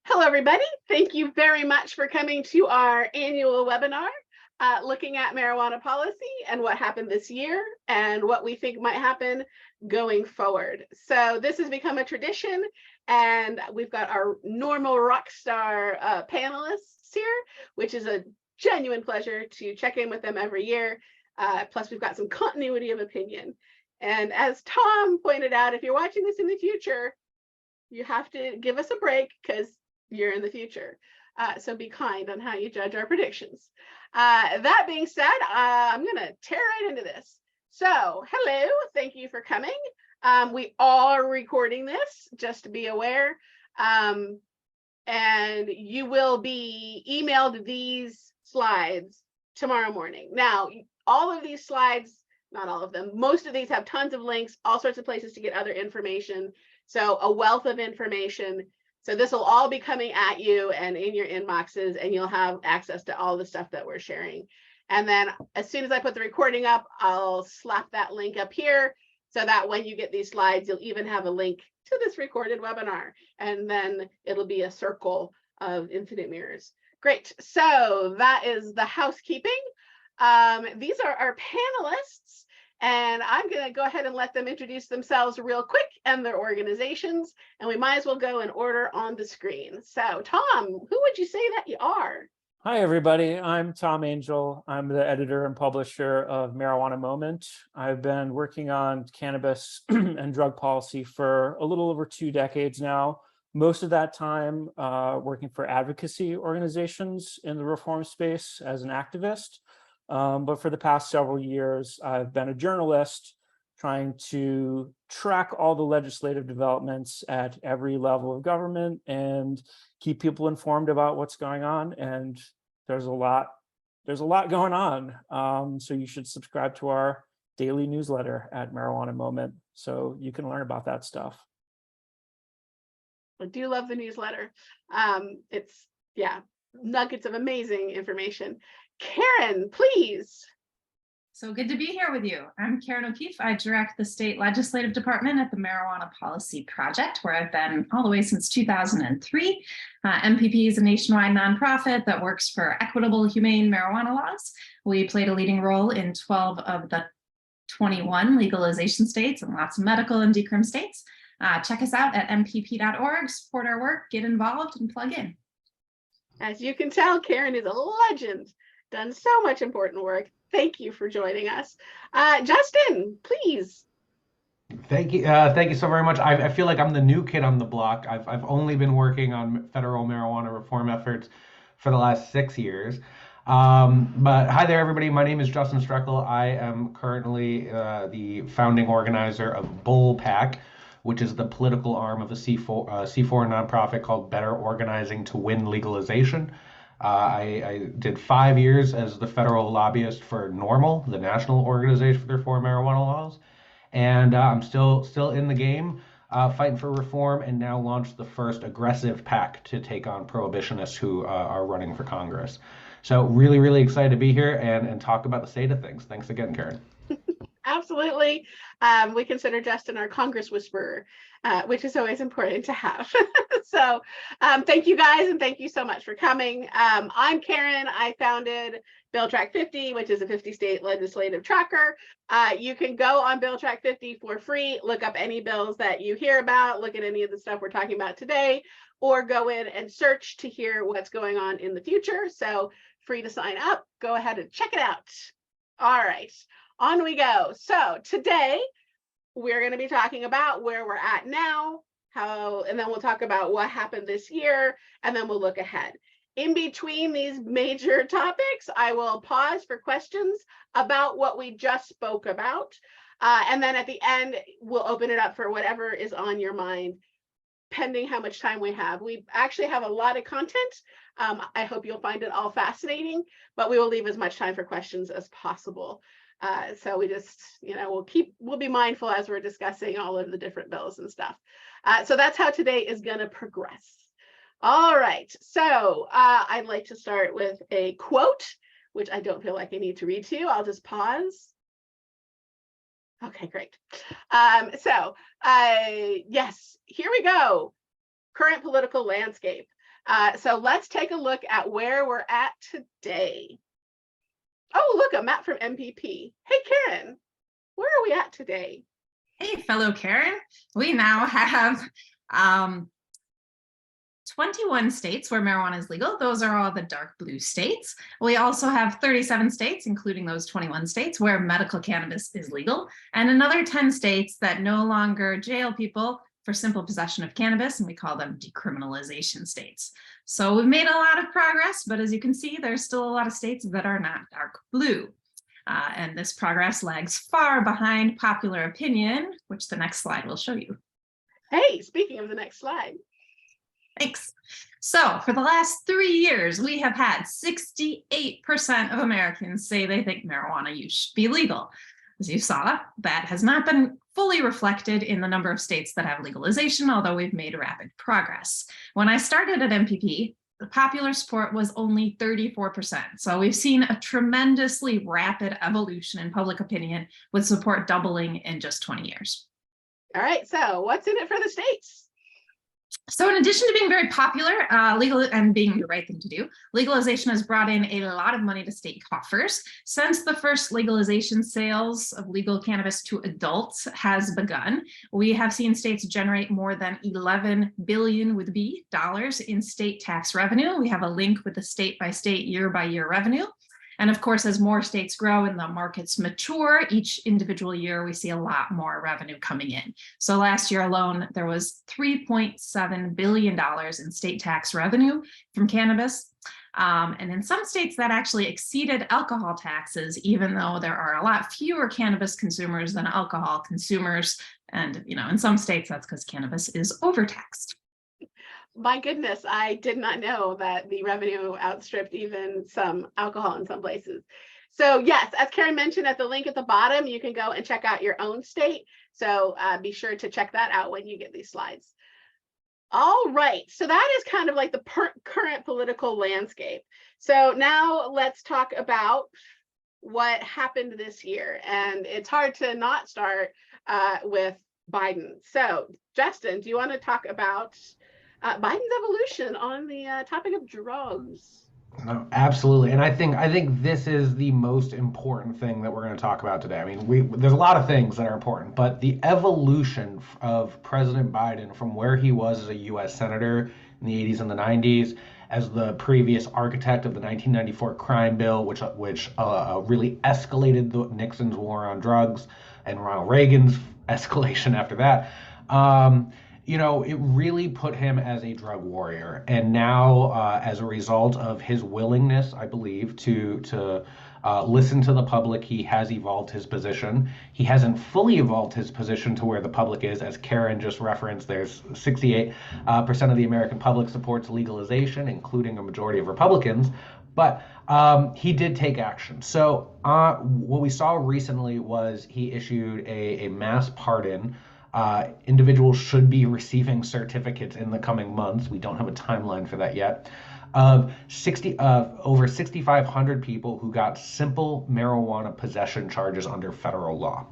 Hello, everybody. Thank you very much for coming to our annual webinar, looking at marijuana policy and what happened this year and what we think might happen going forward. So this has become a tradition, and we've got our normal rock star panelists here, which is a genuine pleasure to check in with them every year. Plus, we've got some continuity of opinion. And as Tom pointed out, if you're watching this in the future, you have to give us a break because you're in the future. So be kind on how you judge our predictions. That being said, I'm going to tear right into this. So hello, thank you for coming. We are recording this, just to be aware. And you will be emailed these slides tomorrow morning. Now, all of these slides, not all of them, most of these have tons of links, all sorts of places to get other information. So a wealth of information. So this will all be coming at you and in your inboxes, and you'll have access to all the stuff that we're sharing. And then as soon as I put the recording up, I'll slap that link up here so that when you get these slides, you'll even have a link to this recorded webinar. And then it'll be a circle of infinite mirrors. Great. So that is the housekeeping. These are our panelists. And I'm going to go ahead and let them introduce themselves real quick and their organizations. And we might as well go in order on the screen. So Tom, who would you say that you are? Hi, everybody. I'm Tom Angell. I'm the editor and publisher of Marijuana Moment. I've been working on cannabis and drug policy for a little over 2 decades now. Most of that time working for advocacy organizations in the reform space as an activist. But for the past several years, I've been a journalist trying to track all the legislative developments at every level of government and keep people informed about what's going on. And there's a lot going on. So you should subscribe to our daily newsletter at Marijuana Moment so you can learn about that stuff. I do love the newsletter. It's, yeah, nuggets of amazing information. Karen, please. So good to be here with you. I'm Karen O'Keefe. I direct the state legislative department at the Marijuana Policy Project, where I've been all the way since 2003. MPP is a nationwide nonprofit that works for equitable, humane marijuana laws. We played a leading role in 12 of the 21 legalization states and lots of medical and decrim states. Check us out at mpp.org, support our work, get involved, and plug in. As you can tell, Karen is a legend. Done so much important work. Thank you for joining us. Justin, please. Thank you. Thank you so very much. I feel like I'm the new kid on the block. I've only been working on federal marijuana reform efforts for the last 6 years. But hi there, everybody. My name is Justin Strekal. I am currently the founding organizer of BillTrack50, which is the political arm of a C4 nonprofit called Better Organizing to Win Legalization. I did 5 years as the federal lobbyist for NORML, the National Organization for the Reform of Marijuana Laws, and I'm still in the game, fighting for reform, and now launched the first aggressive PAC to take on prohibitionists who are running for Congress. So really excited to be here and talk about the state of things. Thanks again, Karen. Absolutely. We consider Justin our Congress whisperer, which is always important to have. So thank you guys, and thank you so much for coming. I'm Karen. I founded BillTrack50, which is a 50-state legislative tracker. You can go on BillTrack50 for free, look up any bills that you hear about, look at any of the stuff we're talking about today, or go in and search to hear what's going on in the future. So free to sign up. Go ahead and check it out. All right. On we go. So today we're going to be talking about where we're at now, and then we'll talk about what happened this year, and then we'll look ahead. In between these major topics, I will pause for questions about what we just spoke about. And then at the end, we'll open it up for whatever is on your mind, pending how much time we have. We actually have a lot of content. I hope you'll find it all fascinating, but we will leave as much time for questions as possible. So we just, we'll be mindful as we're discussing all of the different bills and stuff. So that's how today is going to progress. All right. So I'd like to start with a quote, which I don't feel like I need to read to you. I'll just pause. Okay, great. Yes, here we go. Current political landscape. So let's take a look at where we're at today. Oh, look, a map from MPP. Hey, Karen, where are we at today? Hey, fellow Karen. We now have 21 states where marijuana is legal. Those are all the dark blue states. We also have 37 states, including those 21 states, where medical cannabis is legal, and another 10 states that no longer jail people for simple possession of cannabis, and we call them decriminalization states. So we've made a lot of progress, but as you can see, there's still a lot of states that are not dark blue. And this progress lags far behind popular opinion, which the next slide will show you. Hey, speaking of the next slide. Thanks. So for the last 3 years, we have had 68% of Americans say they think marijuana use should be legal. As you saw, that has not been fully reflected in the number of states that have legalization, although we've made rapid progress. When I started at MPP, the popular support was only 34%. So we've seen a tremendously rapid evolution in public opinion, with support doubling in just 20 years. All right, so what's in it for the states? So in addition to being very popular, legal and being the right thing to do, legalization has brought in a lot of money to state coffers. Since the first legalization sales of legal cannabis to adults has begun, we have seen states generate more than $11 billion with B dollars in state tax revenue. We have a link with the state by state, year by year revenue. And of course, as more states grow and the markets mature, each individual year, we see a lot more revenue coming in. So last year alone, there was $3.7 billion in state tax revenue from cannabis. And in some states that actually exceeded alcohol taxes, even though there are a lot fewer cannabis consumers than alcohol consumers. And, in some states, that's because cannabis is overtaxed. My goodness, I did not know that the revenue outstripped even some alcohol in some places. So yes, as Karen mentioned, at the link at the bottom, you can go and check out your own state. So be sure to check that out when you get these slides. All right, so that is kind of like the current political landscape. So now let's talk about what happened this year. And it's hard to not start with Biden. So Justin, do you want to talk about Biden's evolution on the topic of drugs? No, absolutely. And I think this is the most important thing that we're going to talk about today. I mean, there's a lot of things that are important, but the evolution of President Biden from where he was as a U.S. Senator in the 80s and the 90s, as the previous architect of the 1994 crime bill, which really escalated Nixon's war on drugs and Ronald Reagan's escalation after that. It really put him as a drug warrior. And now, as a result of his willingness, I believe, to listen to the public, he has evolved his position. He hasn't fully evolved his position to where the public is. As Karen just referenced, there's 68% of the American public supports legalization, including a majority of Republicans. But he did take action. So what we saw recently was he issued a mass pardon. Individuals should be receiving certificates in the coming months. We don't have a timeline for that yet. Of over 6,500 people who got simple marijuana possession charges under federal law.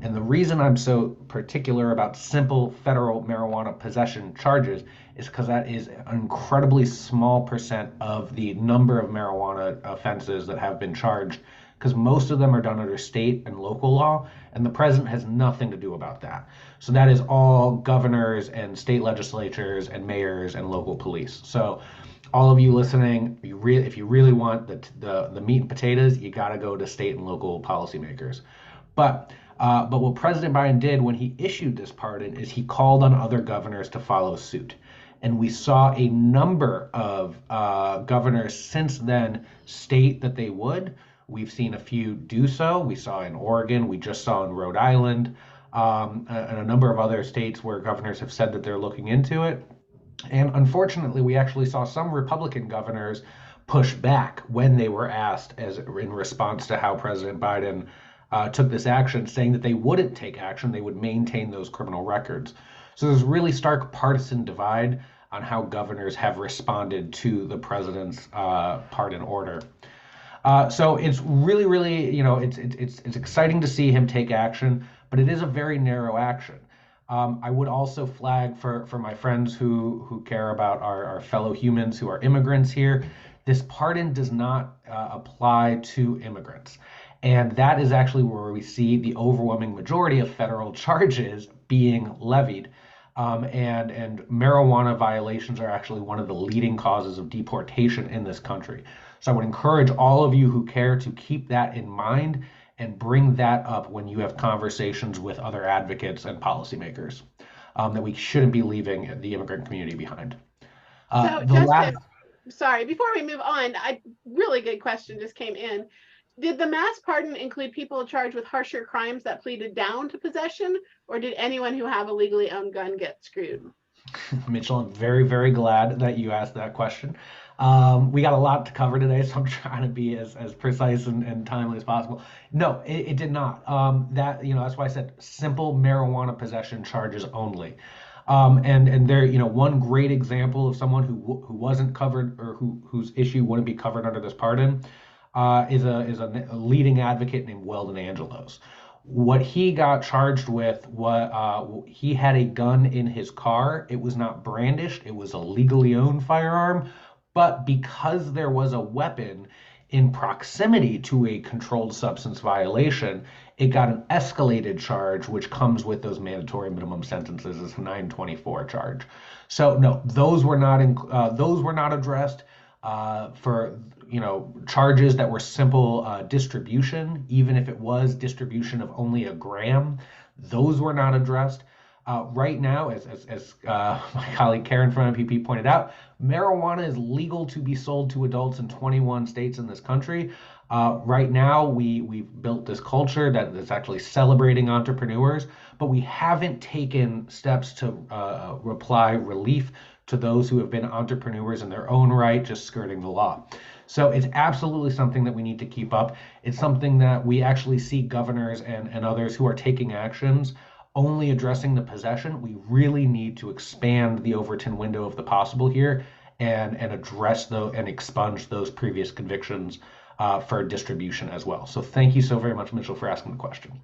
And the reason I'm so particular about simple federal marijuana possession charges is because that is an incredibly small percent of the number of marijuana offenses that have been charged, because most of them are done under state and local law, and the president has nothing to do about that. So that is all governors and state legislatures and mayors and local police. So all of you listening, if you really want the meat and potatoes, you got to go to state and local policymakers. But what President Biden did when he issued this pardon is he called on other governors to follow suit. And we saw a number of governors since then state that they would. We've seen a few do so. We saw in Oregon, we just saw in Rhode Island, and a number of other states where governors have said that they're looking into it. And unfortunately, we actually saw some Republican governors push back when they were asked in response to how President Biden took this action, saying that they wouldn't take action, they would maintain those criminal records. So there's really stark partisan divide on how governors have responded to the president's pardon order. So it's really, really, it's exciting to see him take action, but it is a very narrow action. I would also flag for my friends who care about our fellow humans who are immigrants here, this pardon does not apply to immigrants. And that is actually where we see the overwhelming majority of federal charges being levied. And marijuana violations are actually one of the leading causes of deportation in this country. So I would encourage all of you who care to keep that in mind and bring that up when you have conversations with other advocates and policymakers, that we shouldn't be leaving the immigrant community behind. So Justin, sorry, before we move on, a really good question just came in. Did the mass pardon include people charged with harsher crimes that pleaded down to possession, or did anyone who have a legally owned gun get screwed? Mitchell, I'm very, very glad that you asked that question. We got a lot to cover today, so I'm trying to be as precise and timely as possible. No, it did not. That's why I said simple marijuana possession charges only. And there, one great example of someone who wasn't covered or whose issue wouldn't be covered under this pardon is a leading advocate named Weldon Angelos. What he got charged with, he had a gun in his car. It was not brandished. It was a legally owned firearm. But because there was a weapon in proximity to a controlled substance violation, it got an escalated charge, which comes with those mandatory minimum sentences as a 924 charge. So no, those were not addressed for charges that were simple distribution, even if it was distribution of only a gram. Those were not addressed. Right now, as my colleague Karen from MPP pointed out, marijuana is legal to be sold to adults in 21 states in this country. Right now, we've built this culture that is actually celebrating entrepreneurs, but we haven't taken steps to apply relief to those who have been entrepreneurs in their own right, just skirting the law. So it's absolutely something that we need to keep up. It's something that we actually see governors and others who are taking actions only addressing the possession. We really need to expand the Overton window of the possible here and address and expunge those previous convictions for distribution as well. So thank you so very much, Mitchell, for asking the question.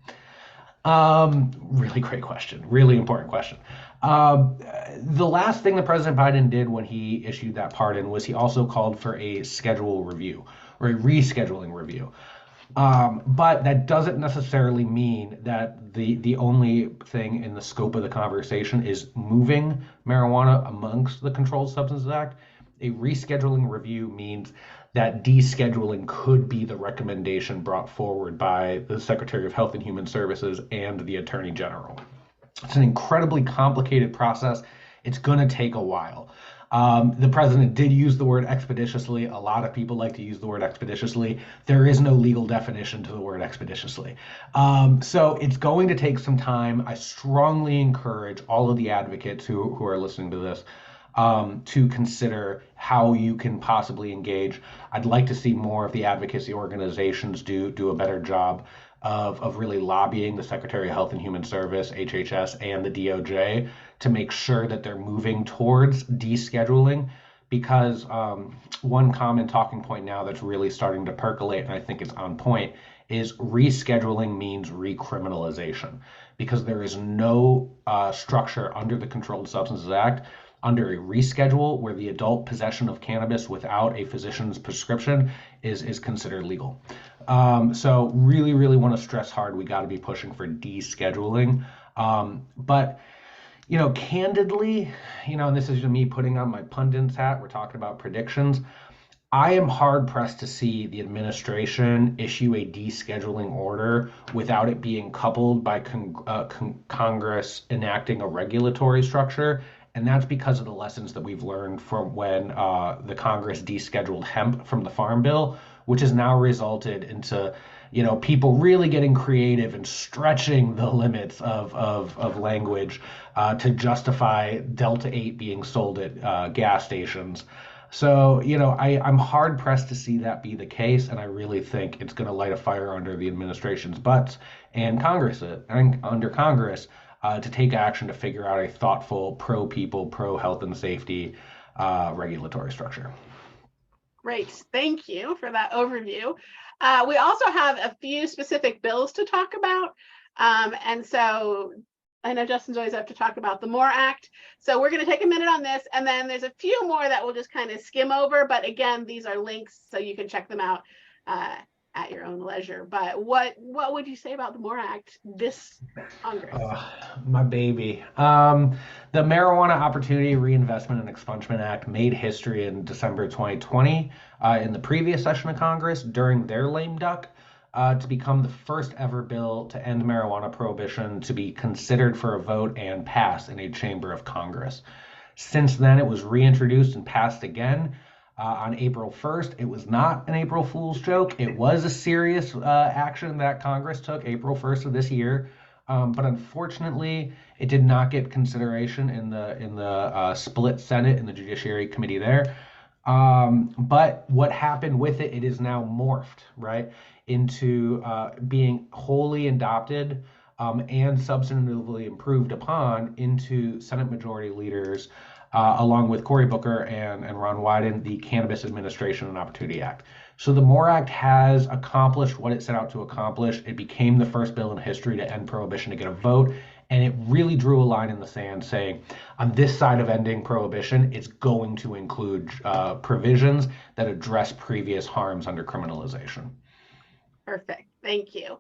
Really great question. Really important question. The last thing that President Biden did when he issued that pardon was he also called for a schedule review or a rescheduling review. But that doesn't necessarily mean that the only thing in the scope of the conversation is moving marijuana amongst the Controlled Substances Act. A rescheduling review means that descheduling could be the recommendation brought forward by the Secretary of Health and Human Services and the Attorney General. It's an incredibly complicated process. It's going to take a while. The president did use the word expeditiously. A lot of people like to use the word expeditiously. There is no legal definition to the word expeditiously. So it's going to take some time. I strongly encourage all of the advocates who are listening to this to consider how you can possibly engage. I'd like to see more of the advocacy organizations do a better job of really lobbying the Secretary of Health and Human Service, HHS, and the DOJ to make sure that they're moving towards descheduling, because one common talking point now that's really starting to percolate, and I think it's on point, is rescheduling means recriminalization, because there is no structure under the Controlled Substances Act under a reschedule where the adult possession of cannabis without a physician's prescription is considered legal. So really, really want to stress hard, we got to be pushing for descheduling. But, candidly, and this is me putting on my pundit's hat, we're talking about predictions. I am hard pressed to see the administration issue a descheduling order without it being coupled by Congress enacting a regulatory structure. And that's because of the lessons that we've learned from when the Congress descheduled hemp from the Farm Bill, which has now resulted into, people really getting creative and stretching the limits of language to justify Delta 8 being sold at gas stations. So, I'm hard pressed to see that be the case, and I really think it's going to light a fire under the administration's butts and under Congress to take action to figure out a thoughtful, pro-people, pro-health and safety regulatory structure. Great, thank you for that overview. We also have a few specific bills to talk about. And so I know Justin's always have to talk about the MORE Act. So we're going to take a minute on this, and then there's a few more that we'll just kind of skim over. But again, these are links, so you can check them out at your own leisure. But what would you say about the MORE Act this Congress? My baby. The Marijuana Opportunity Reinvestment and Expungement Act made history in December 2020 in the previous session of Congress during their lame duck to become the first ever bill to end marijuana prohibition to be considered for a vote and pass in a chamber of Congress. Since then, it was reintroduced and passed again on April 1st. It was not an April Fool's joke. It was a serious action that Congress took April 1st of this year. But unfortunately, it did not get consideration in the split Senate in the Judiciary Committee there. But what happened with it, it is now morphed, right, into being wholly adopted and substantively improved upon into Senate Majority Leaders, along with Cory Booker and Ron Wyden, the Cannabis Administration and Opportunity Act. So the MORE Act has accomplished what it set out to accomplish. It became the first bill in history to end prohibition to get a vote. And it really drew a line in the sand saying, on this side of ending prohibition, it's going to include provisions that address previous harms under criminalization. Perfect. Thank you.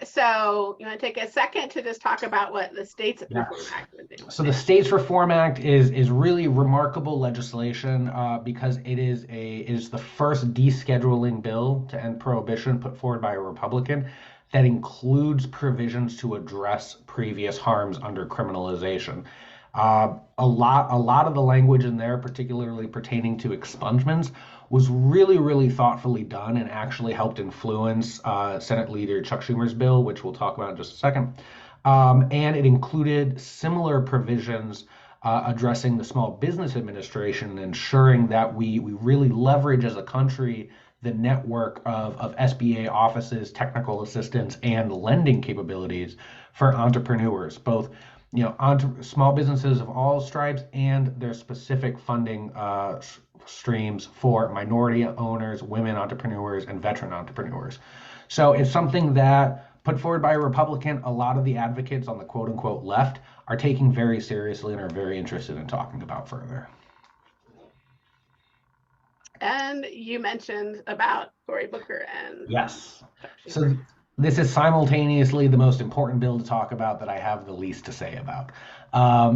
So you want to take a second to just talk about what the States Reform Act would do? So the States Reform Act is really remarkable legislation because it is the first descheduling bill to end prohibition put forward by a Republican that includes provisions to address previous harms under criminalization. A lot of the language in there, particularly pertaining to expungements, was really thoughtfully done and actually helped influence Senate Leader Chuck Schumer's bill, which we'll talk about in just a second. And it included similar provisions addressing the Small Business Administration and ensuring that we really leverage as a country the network of SBA offices, technical assistance, and lending capabilities for entrepreneurs, both small businesses of all stripes and their specific funding streams for minority owners, women entrepreneurs, and veteran entrepreneurs. So it's something that, put forward by a Republican, a lot of the advocates on the quote-unquote left are taking very seriously and are very interested in talking about further. And you mentioned about Cory Booker and yes. So this is simultaneously the most important bill to talk about that I have the least to say about.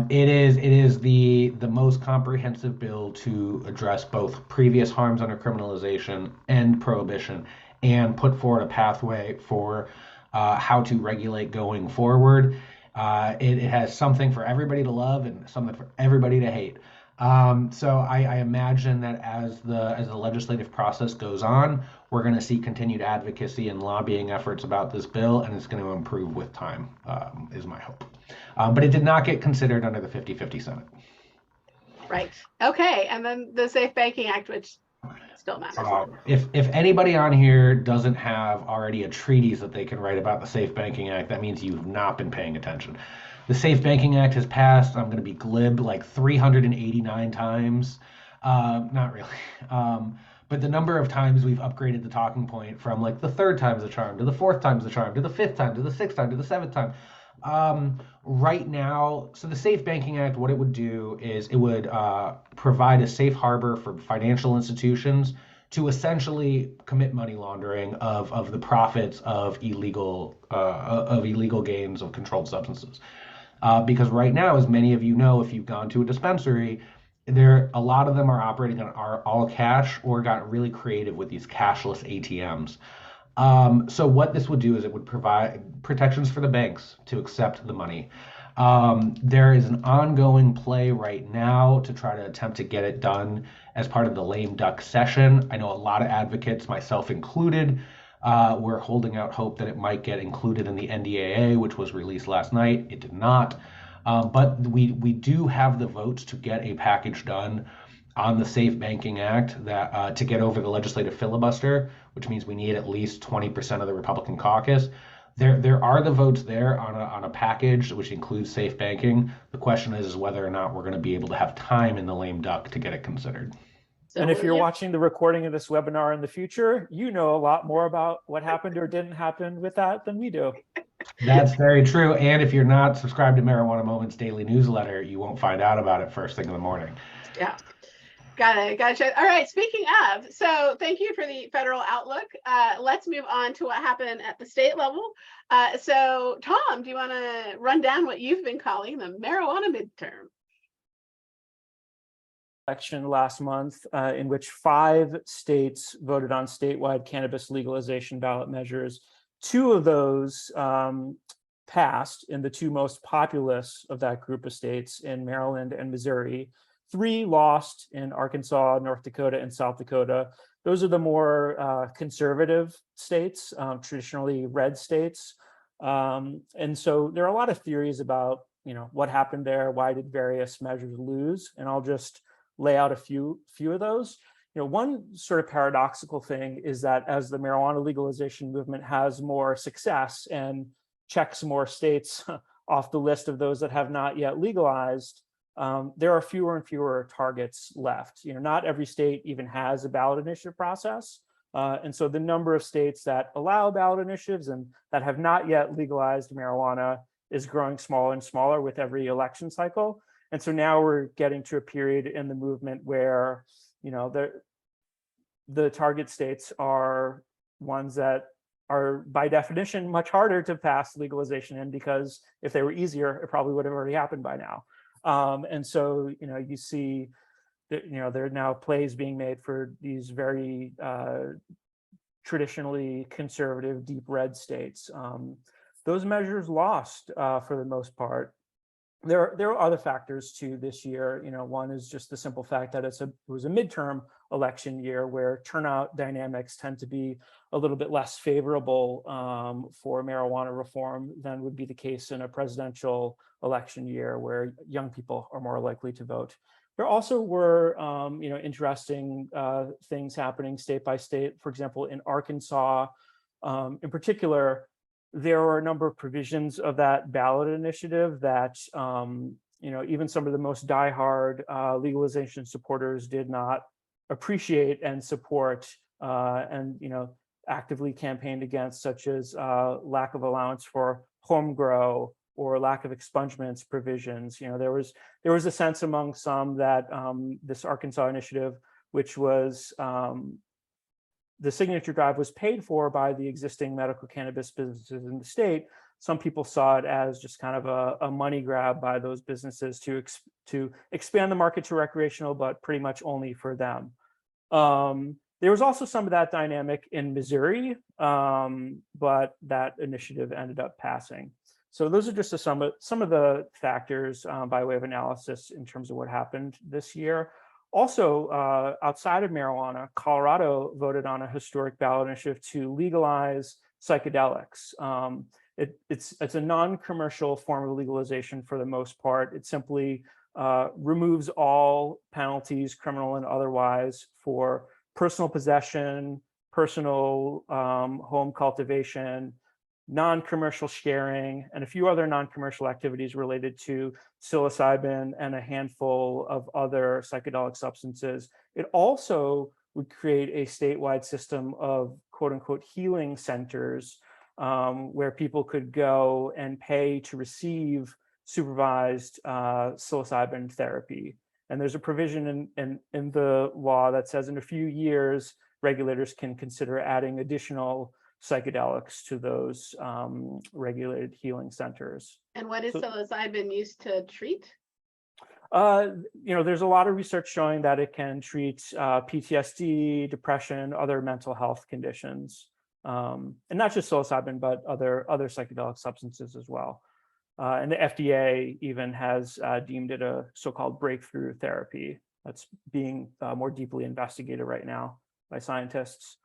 It is the most comprehensive bill to address both previous harms under criminalization and prohibition, and put forward a pathway for how to regulate going forward. It has something for everybody to love and something for everybody to hate. So I imagine that as the legislative process goes on, we're going to see continued advocacy and lobbying efforts about this bill, and it's going to improve with time, is my hope. But it did not get considered under the 50-50 Senate. Right. Okay. And then the Safe Banking Act, which still matters. If anybody on here doesn't have already a treatise that they can write about the Safe Banking Act, that means you've not been paying attention. The Safe Banking Act has passed, I'm going to be glib, like 389 times. Not really. But the number of times we've upgraded the talking point from like the third time's the charm to the fourth time's the charm to the fifth time to the sixth time to the seventh time. Right now, so the Safe Banking Act, what it would do is it would provide a safe harbor for financial institutions to essentially commit money laundering of the profits of illegal gains of controlled substances. Because right now, as many of you know, if you've gone to a dispensary, a lot of them are operating on all cash or got really creative with these cashless ATMs. So what this would do is it would provide protections for the banks to accept the money. There is an ongoing play right now to try to attempt to get it done as part of the lame duck session. I know a lot of advocates, myself included, were holding out hope that it might get included in the NDAA, which was released last night. It did not. But we do have the votes to get a package done on the Safe Banking Act that to get over the legislative filibuster, which means we need at least 20% of the Republican caucus. There are the votes there on a package which includes safe banking. The question is whether or not we're going to be able to have time in the lame duck to get it considered. And if you're watching the recording of this webinar in the future, you know a lot more about what happened or didn't happen with that than we do. That's very true. And if you're not subscribed to Marijuana Moments daily newsletter, you won't find out about it first thing in the morning. Yeah. Got it. Gotcha. All right. Speaking of, so thank you for the federal outlook. Let's move on to what happened at the state level. So Tom, do you want to run down what you've been calling the marijuana midterm? Election last month, in which 5 states voted on statewide cannabis legalization ballot measures. 2 of those passed in the 2 most populous of that group of states, in Maryland and Missouri. 3 lost in Arkansas, North Dakota, and South Dakota. Those are the more conservative states, traditionally red states. And so there are a lot of theories about, what happened there. Why did various measures lose? And I'll just lay out a few of those. One sort of paradoxical thing is that as the marijuana legalization movement has more success and checks more states off the list of those that have not yet legalized, there are fewer and fewer targets left. Not every state even has a ballot initiative process. And so the number of states that allow ballot initiatives and that have not yet legalized marijuana is growing smaller and smaller with every election cycle. And so now we're getting to a period in the movement where, the target states are ones that are by definition much harder to pass legalization in, because if they were easier, it probably would have already happened by now. And so, you see that, there are now plays being made for these very traditionally conservative, deep red states. Those measures lost for the most part. There are other factors too this year. One is just the simple fact that it was a midterm election year where turnout dynamics tend to be a little bit less favorable for marijuana reform than would be the case in a presidential election year where young people are more likely to vote. There also were, interesting things happening state by state. For example, in Arkansas, in particular, there were a number of provisions of that ballot initiative that, even some of the most diehard legalization supporters did not appreciate and support, and actively campaigned against, such as lack of allowance for home grow or lack of expungements provisions. There was a sense among some that this Arkansas initiative, which was the signature drive, was paid for by the existing medical cannabis businesses in the state. Some people saw it as just kind of a money grab by those businesses to expand the market to recreational, but pretty much only for them. There was also some of that dynamic in Missouri, but that initiative ended up passing. So those are just some of the factors by way of analysis in terms of what happened this year. Also, outside of marijuana, Colorado voted on a historic ballot initiative to legalize psychedelics. It's a non-commercial form of legalization for the most part. It simply removes all penalties, criminal and otherwise, for personal possession, personal home cultivation, non-commercial sharing, and a few other non-commercial activities related to psilocybin and a handful of other psychedelic substances. It also would create a statewide system of quote unquote healing centers where people could go and pay to receive supervised psilocybin therapy. And there's a provision in the law that says in a few years, regulators can consider adding additional psychedelics to those regulated healing centers. And what is psilocybin used to treat? There's a lot of research showing that it can treat PTSD, depression, other mental health conditions, and not just psilocybin, but other psychedelic substances as well. And the FDA even has deemed it a so-called breakthrough therapy that's being more deeply investigated right now by scientists.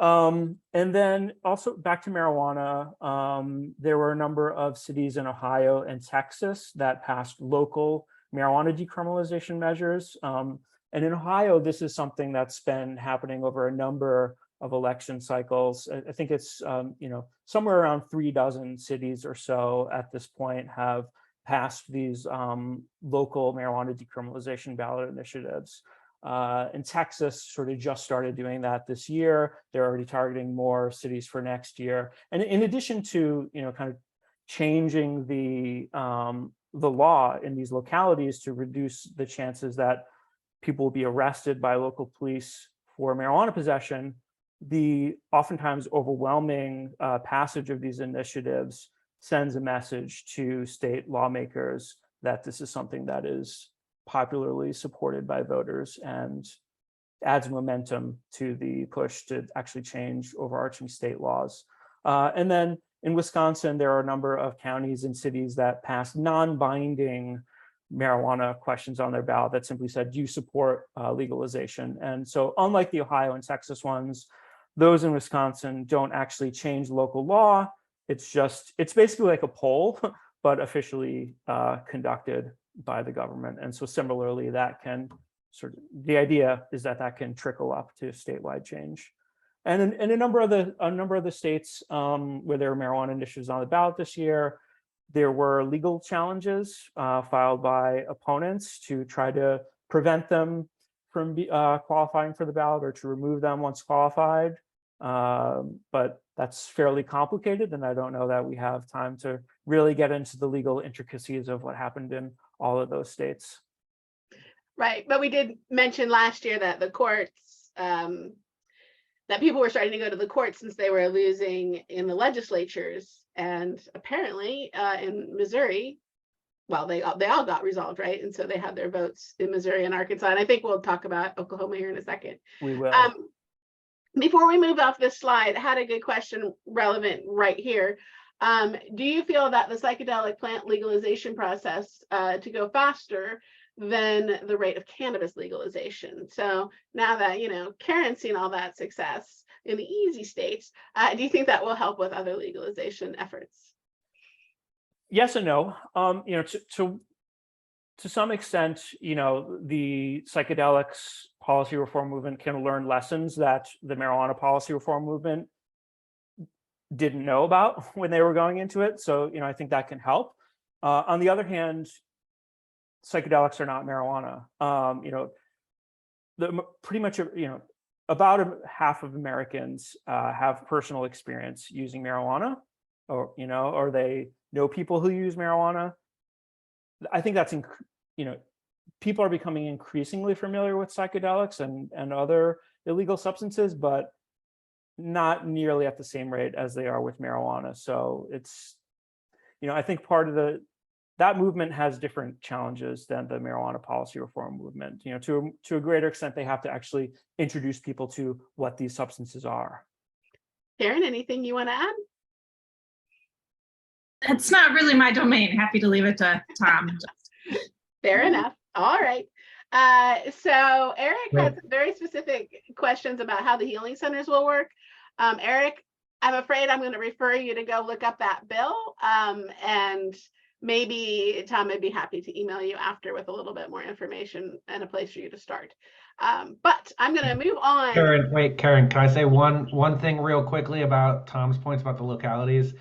And then also back to marijuana, there were a number of cities in Ohio and Texas that passed local marijuana decriminalization measures. And in Ohio, this is something that's been happening over a number of election cycles. I think it's somewhere around 36 cities or so at this point have passed these local marijuana decriminalization ballot initiatives. In Texas, sort of just started doing that this year. They're already targeting more cities for next year. And in addition to kind of changing the law in these localities to reduce the chances that people will be arrested by local police for marijuana possession, the oftentimes overwhelming passage of these initiatives sends a message to state lawmakers that this is something that is popularly supported by voters and adds momentum to the push to actually change overarching state laws. And then in Wisconsin, there are a number of counties and cities that passed non-binding marijuana questions on their ballot that simply said, do you support legalization? And so unlike the Ohio and Texas ones, those in Wisconsin don't actually change local law. It's basically like a poll, but officially conducted by the government. And so similarly, that can the idea is that that can trickle up to statewide change. And in a number of the states where there were marijuana initiatives on the ballot this year, there were legal challenges filed by opponents to try to prevent them from qualifying for the ballot or to remove them once qualified. But that's fairly complicated, and I don't know that we have time to really get into the legal intricacies of what happened in all of those states. Right, but we did mention last year that the courts, that people were starting to go to the courts since they were losing in the legislatures, and apparently in Missouri, well, they all got resolved, right? And so they had their votes in Missouri and Arkansas, and I think we'll talk about Oklahoma here in a second. We will. Before we move off this slide, I had a good question relevant right here. Do you feel that the psychedelic plant legalization process to go faster than the rate of cannabis legalization? So now that, Karen's seen all that success in the easy states, do you think that will help with other legalization efforts? Yes and no. To some extent, the psychedelics policy reform movement can learn lessons that the marijuana policy reform movement didn't know about when they were going into it. So, I think that can help. On the other hand, psychedelics are not marijuana. Pretty much, about half of Americans have personal experience using marijuana, or they know people who use marijuana. I think that's, people are becoming increasingly familiar with psychedelics and other illegal substances, but not nearly at the same rate as they are with marijuana. So it's, I think part of that movement has different challenges than the marijuana policy reform movement. To a greater extent, they have to actually introduce people to what these substances are. Karen, anything you want to add? It's not really my domain. Happy to leave it to Tom. Fair enough. All right. So Eric had some very specific questions about how the healing centers will work. Eric, I'm afraid I'm going to refer you to go look up that bill. And maybe Tom would be happy to email you after with a little bit more information and a place for you to start. But I'm going to move on. Karen, can I say one thing real quickly about Tom's points about the localities?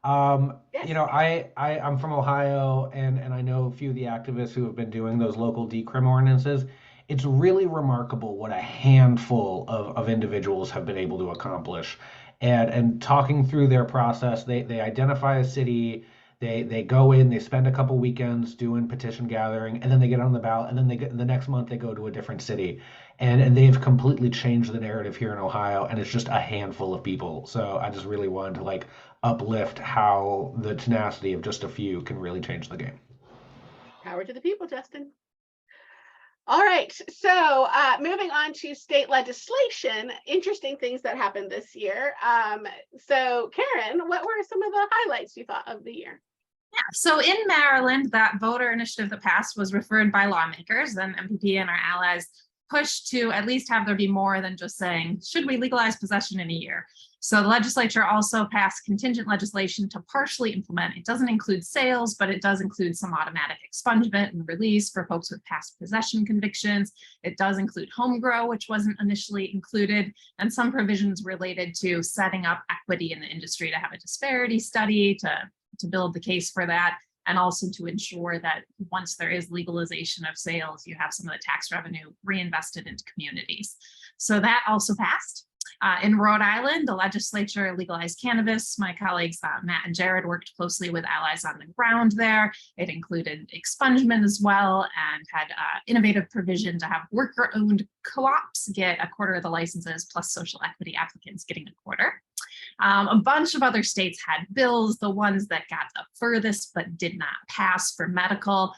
Yes. I'm from Ohio, and I know a few of the activists who have been doing those local decrim ordinances. It's really remarkable what a handful of individuals have been able to accomplish. And talking through their process, they identify a city, they go in, they spend a couple weekends doing petition gathering, and then they get on the ballot, and then the next month they go to a different city. And they've completely changed the narrative here in Ohio, and it's just a handful of people. So I just really wanted to uplift how the tenacity of just a few can really change the game. Power to the people, Justin. All right, so moving on to state legislation, interesting things that happened this year. So Karen, what were some of the highlights you thought of the year? Yeah, so in Maryland, that voter initiative that passed was referred by lawmakers, and MPP and our allies pushed to at least have there be more than just saying, should we legalize possession in a year? So the legislature also passed contingent legislation to partially implement. It doesn't include sales, but it does include some automatic expungement and release for folks with past possession convictions. It does include home grow, which wasn't initially included, and some provisions related to setting up equity in the industry to have a disparity study to build the case for that, and also to ensure that once there is legalization of sales, you have some of the tax revenue reinvested into communities. So that also passed. In Rhode Island, the legislature legalized cannabis. My colleagues Matt and Jared worked closely with allies on the ground there. It included expungement as well, and had innovative provision to have worker-owned co-ops get a quarter of the licenses, plus social equity applicants getting a quarter. A bunch of other states had bills. The ones that got the furthest but did not pass for medical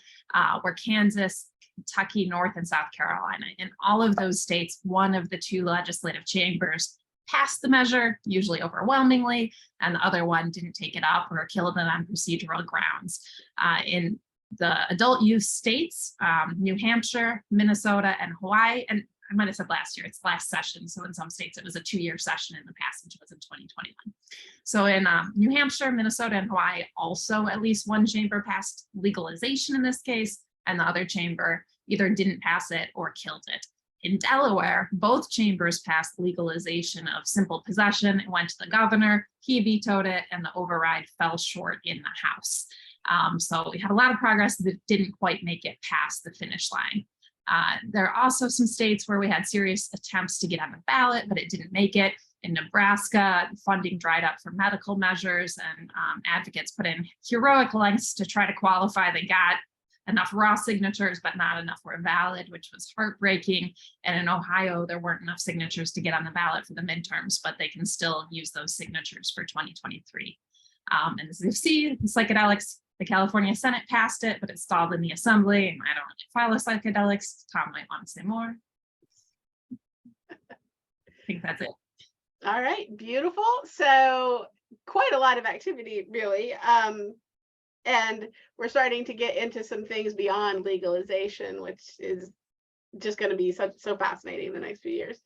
were Kansas, Kentucky, North and South Carolina. In all of those states, one of the two legislative chambers passed the measure, usually overwhelmingly, and the other one didn't take it up or killed it on procedural grounds. In the adult use states, New Hampshire, Minnesota, and Hawaii, and I might have said last year, it's last session. So in some states, it was a 2-year session and the passage was in 2021. So in New Hampshire, Minnesota, and Hawaii, also at least one chamber passed legalization in this case, and the other chamber either didn't pass it or killed it. In Delaware, both chambers passed legalization of simple possession. It went to the governor, he vetoed it, and the override fell short in the House. So we had a lot of progress that didn't quite make it past the finish line. There are also some states where we had serious attempts to get on the ballot, but it didn't make it. In Nebraska, funding dried up for medical measures, and advocates put in heroic lengths to try to qualify. They got enough raw signatures, but not enough were valid, which was heartbreaking. And in Ohio, there weren't enough signatures to get on the ballot for the midterms, but they can still use those signatures for 2023. And as you see, the psychedelics, the California Senate passed it, but it stalled in the Assembly, and I don't really follow psychedelics. Tom might want to say more. I think that's it. All right, beautiful. So quite a lot of activity, really. And we're starting to get into some things beyond legalization, which is just going to be so fascinating in the next few years.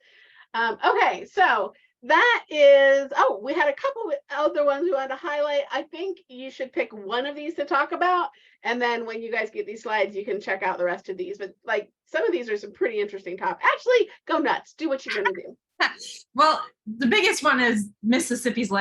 Okay, so that is, oh, we had a couple of other ones we wanted to highlight. I think you should pick one of these to talk about. And then when you guys get these slides, you can check out the rest of these. But like some of these are some pretty interesting topics. Actually, go nuts. Do what you're going to do. Well, the biggest one is Mississippi's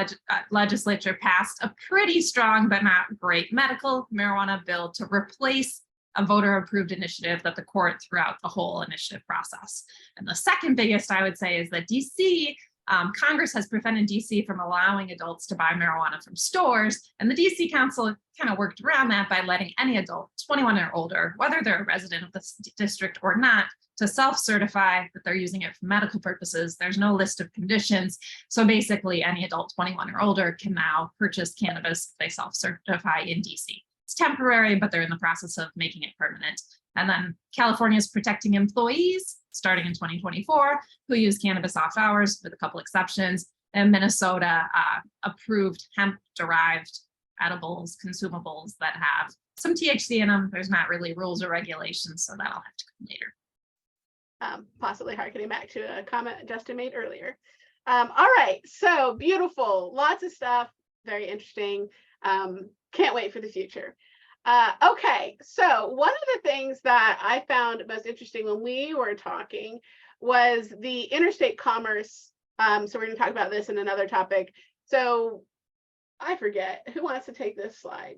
legislature passed a pretty strong but not great medical marijuana bill to replace a voter-approved initiative that the court threw out the whole initiative process. And the second biggest, I would say, is that DC, Congress has prevented DC from allowing adults to buy marijuana from stores, and the DC Council kind of worked around that by letting any adult 21 or older, whether they're a resident of the district or not, to self-certify that they're using it for medical purposes. There's no list of conditions. So basically any adult 21 or older can now purchase cannabis if they self-certify in DC. It's temporary, but they're in the process of making it permanent. And then California is protecting employees starting in 2024 who use cannabis off hours with a couple exceptions. And Minnesota approved hemp-derived edibles, consumables that have some THC in them. There's not really rules or regulations, so that'll have to come later. Possibly harkening back to a comment Justin made earlier. All right, so beautiful, lots of stuff, very interesting. Can't wait for the future. Okay, so one of the things that I found most interesting when we were talking was the interstate commerce. So we're going to talk about this in another topic. So I forget who wants to take this slide.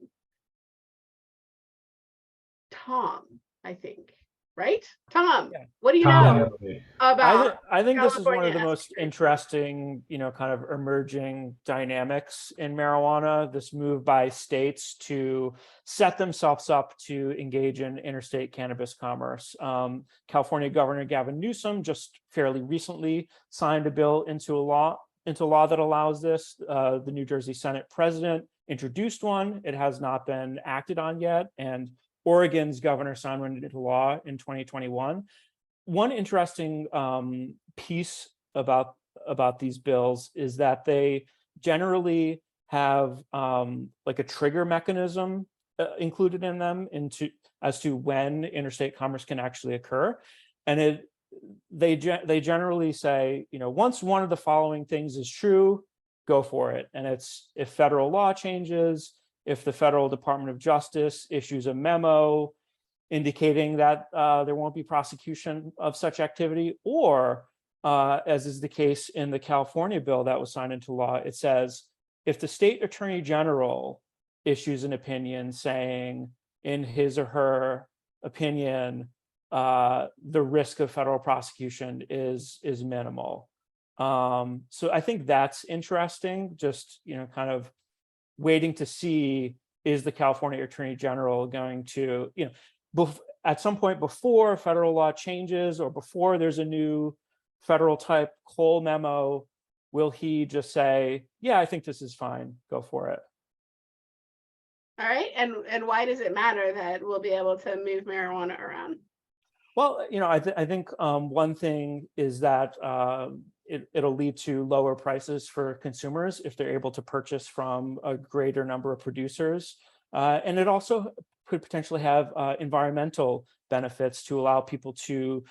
Tom, I think. Right, Tom? Yeah. What do you know about? I think this is one of the California most interesting, kind of emerging dynamics in marijuana. This move by states to set themselves up to engage in interstate cannabis commerce. California Governor Gavin Newsom just fairly recently signed a bill into law that allows this. The New Jersey Senate president introduced one. It has not been acted on yet, and Oregon's governor signed one into law in 2021. One interesting piece about these bills is that they generally have like a trigger mechanism included in them as to when interstate commerce can actually occur, and they generally say, once one of the following things is true, go for it. And it's if federal law changes, if the federal Department of Justice issues a memo indicating that there won't be prosecution of such activity, or as is the case in the California bill that was signed into law, it says if the state attorney general issues an opinion saying in his or her opinion, the risk of federal prosecution is minimal. So I think that's interesting, just, kind of waiting to see, is the California Attorney General going to, at some point before federal law changes or before there's a new federal type Cole memo, will he just say, yeah, I think this is fine, go for it? All right. And why does it matter that we'll be able to move marijuana around? Well, I think one thing is that it'll lead to lower prices for consumers if they're able to purchase from a greater number of producers. And it also could potentially have environmental benefits to allow people to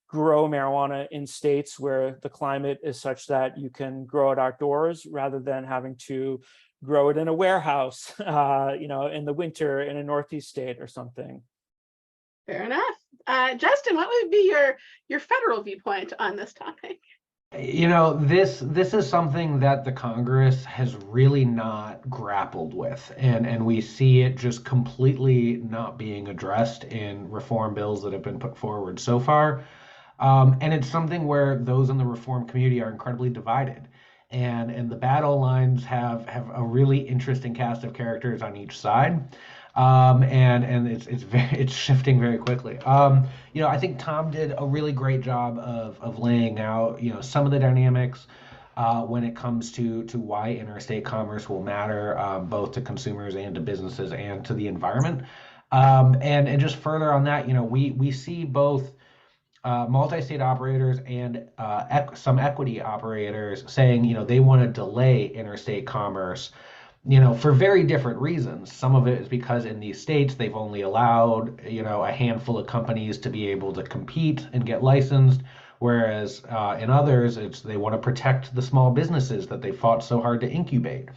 grow marijuana in states where the climate is such that you can grow it outdoors rather than having to grow it in a warehouse, in the winter in a Northeast state or something. Fair enough. Justin, what would be your federal viewpoint on this topic? This is something that the Congress has really not grappled with, and we see it just completely not being addressed in reform bills that have been put forward so far. And it's something where those in the reform community are incredibly divided. And the battle lines have a really interesting cast of characters on each side. And it's shifting very quickly. I think Tom did a really great job of laying out, some of the dynamics when it comes to why interstate commerce will matter, both to consumers and to businesses and to the environment. And just further on that, we see both multi-state operators and some equity operators saying, they want to delay interstate commerce, for very different reasons. Some of it is because in these states, they've only allowed, a handful of companies to be able to compete and get licensed. Whereas in others, they want to protect the small businesses that they fought so hard to incubate.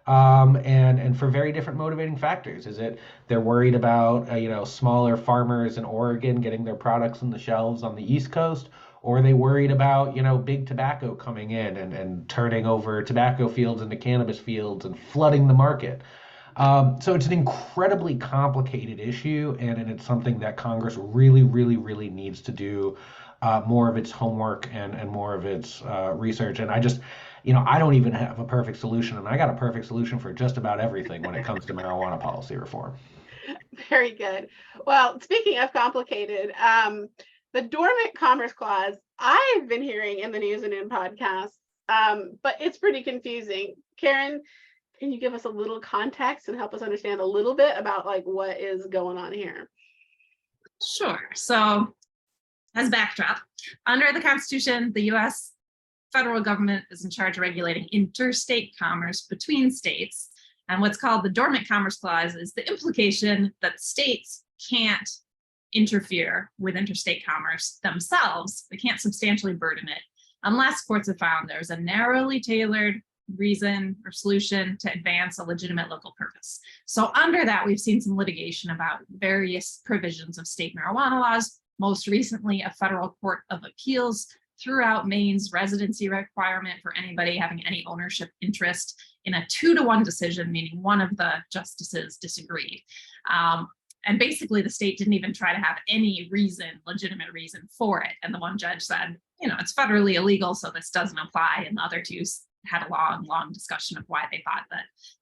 And for very different motivating factors. Is it they're worried about smaller farmers in Oregon getting their products on the shelves on the East Coast, or are they worried about big tobacco coming in and turning over tobacco fields into cannabis fields and flooding the market? So it's an incredibly complicated issue, and it's something that Congress really, really, really needs to do more of its homework and more of its research. And I just I don't even have a perfect solution, and I got a perfect solution for just about everything when it comes to marijuana policy reform. Very good. Well, speaking of complicated, the dormant commerce clause, I've been hearing in the news and in podcasts, but it's pretty confusing. Karen, can you give us a little context and help us understand a little bit about what is going on here? Sure. So as backdrop, under the Constitution, the U.S. federal government is in charge of regulating interstate commerce between states. And what's called the Dormant Commerce Clause is the implication that states can't interfere with interstate commerce themselves. They can't substantially burden it unless courts have found there's a narrowly tailored reason or solution to advance a legitimate local purpose. So under that, we've seen some litigation about various provisions of state marijuana laws. Most recently, a federal court of appeals threw out Maine's residency requirement for anybody having any ownership interest in a 2-to-1 decision, meaning one of the justices disagreed. And basically the state didn't even try to have any legitimate reason for it. And the one judge said, it's federally illegal, so this doesn't apply. And the other two had a long discussion of why they thought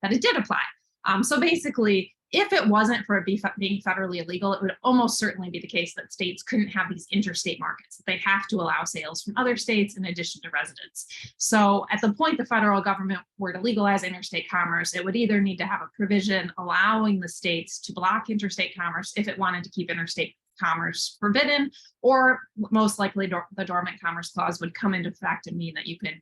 that it did apply. So basically, if it wasn't for it being federally illegal, it would almost certainly be the case that states couldn't have these interstate markets. They'd have to allow sales from other states in addition to residents. So at the point the federal government were to legalize interstate commerce, it would either need to have a provision allowing the states to block interstate commerce if it wanted to keep interstate commerce forbidden, or most likely the Dormant Commerce Clause would come into effect and mean that you could